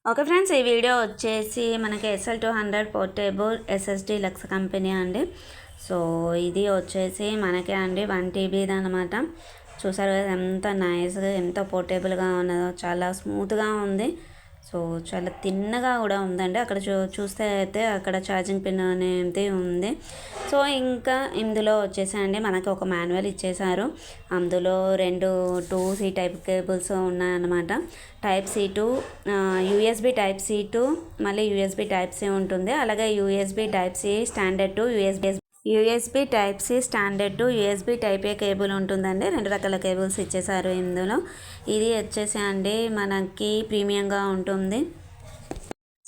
Okay friends, ఈ video వచ్చేసి మనకి SL200 portable SSD Lux company అండి. సో ఇది వచ్చేసి మనకే అండి 1 TB అనమాట. చూసారు కదా ఎంత నైస్గా, ఎంత పోర్టబుల్గా ఉన్నదో, చాలా స్మూత్గా ఉంది. సో చాలా తిన్నగా కూడా ఉందండి. అక్కడ చూస్తే అయితే అక్కడ ఛార్జింగ్ పిన్ అనేది ఉంది. సో ఇంకా ఇందులో వచ్చేసి అండి మనకి ఒక మాన్యువల్ ఇచ్చేసారు. అందులో 2C టైప్ కేబుల్స్ ఉన్నాయన్నమాట. Type-C to USB Type-C to మళ్ళీ USB Type-C ఉంటుంది. అలాగే USB Type-C standard to USB type C standard to USB type A cable ఉంటుందండి. 2 రకాల కేబుల్స్ ఇచ్చేసారు ఇందులో. ఇది వచ్చేసి అండి మనకి ప్రీమియంగా ఉంటుంది.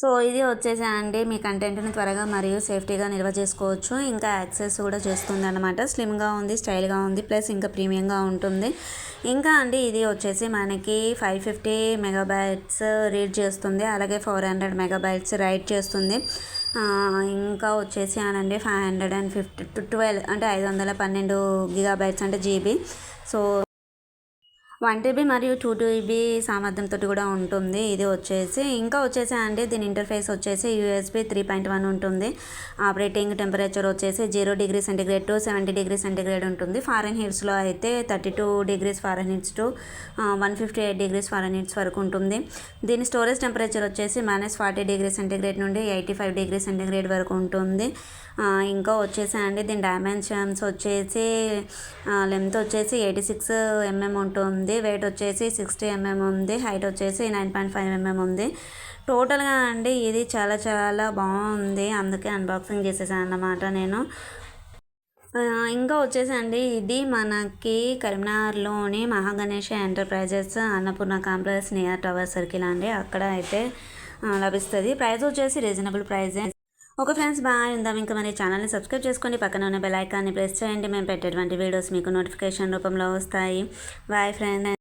సో ఇది వచ్చేసి అండి మీ కంటెంట్ని త్వరగా మరియు సేఫ్టీగా నిల్వ చేసుకోవచ్చు. ఇంకా యాక్సెస్ కూడా చేస్తుంది అనమాట. స్లిమ్గా ఉంది, స్టైల్గా ఉంది, ప్లస్ ఇంకా ప్రీమియంగా ఉంటుంది. ఇంకా అండి ఇది వచ్చేసి మనకి 550 MB రీడ్ చేస్తుంది. అలాగే 400 MB రైట్ చేస్తుంది. ఇంకా వచ్చేసి అనండి 512 అంటే 512 GB అంటే GB. సో 1 TB మరియు 2 TB సామర్థ్యంతో కూడా ఉంటుంది. ఇది వచ్చేసి ఇంకా వచ్చేసి అండి దీని ఇంటర్ఫేస్ వచ్చేసి USB 3.1 ఉంటుంది. ఆపరేటింగ్ టెంపరేచర్ వచ్చేసి 0 degree centigrade to 70 degree centigrade ఉంటుంది. ఫారెన్హీట్స్లో అయితే 32 డిగ్రీస్ ఫారెన్హీట్స్ టు 158 డిగ్రీస్ ఫారెన్హీట్స్ వరకు ఉంటుంది. దీని స్టోరేజ్ టెంపరేచర్ వచ్చేసి -40 డిగ్రీ సెంటిగ్రేడ్ నుండి 85 డిగ్రీ సెంటిగ్రేడ్ వరకు ఉంటుంది. ఇంకా వచ్చేసి అండి దీని డైమెన్షన్స్ వచ్చేసి లెంత్ వచ్చేసి 86 mm ఉంటుంది. వెయిట్ వచ్చేసి 60 mm ఉంది. హైట్ వచ్చేసి 9.5 mm ఉంది. టోటల్గా అండి ఇది చాలా చాలా బాగుంది. అందుకే అన్బాక్సింగ్ చేసేసాను అన్నమాట నేను. ఇంకా వచ్చేసి అండి ఇది మనకి కరీంనగర్లోని Mahaganesha enterprises Annapurna complex near tower circle అండి. అక్కడ అయితే లభిస్తుంది. ప్రైస్ వచ్చేసి reasonable price. Okay friends, bye. ఉందాం ఇంకా మన ఛానల్ని సబ్స్క్రైబ్ చేసుకోండి. పక్కన ఉన్న బెల్ ఐకాన్ని ప్రెస్ చేయండి. మేము పెట్టేటువంటి వీడియోస్ మీకు నోటిఫికేషన్ రూపంలో వస్తాయి. Bye friends.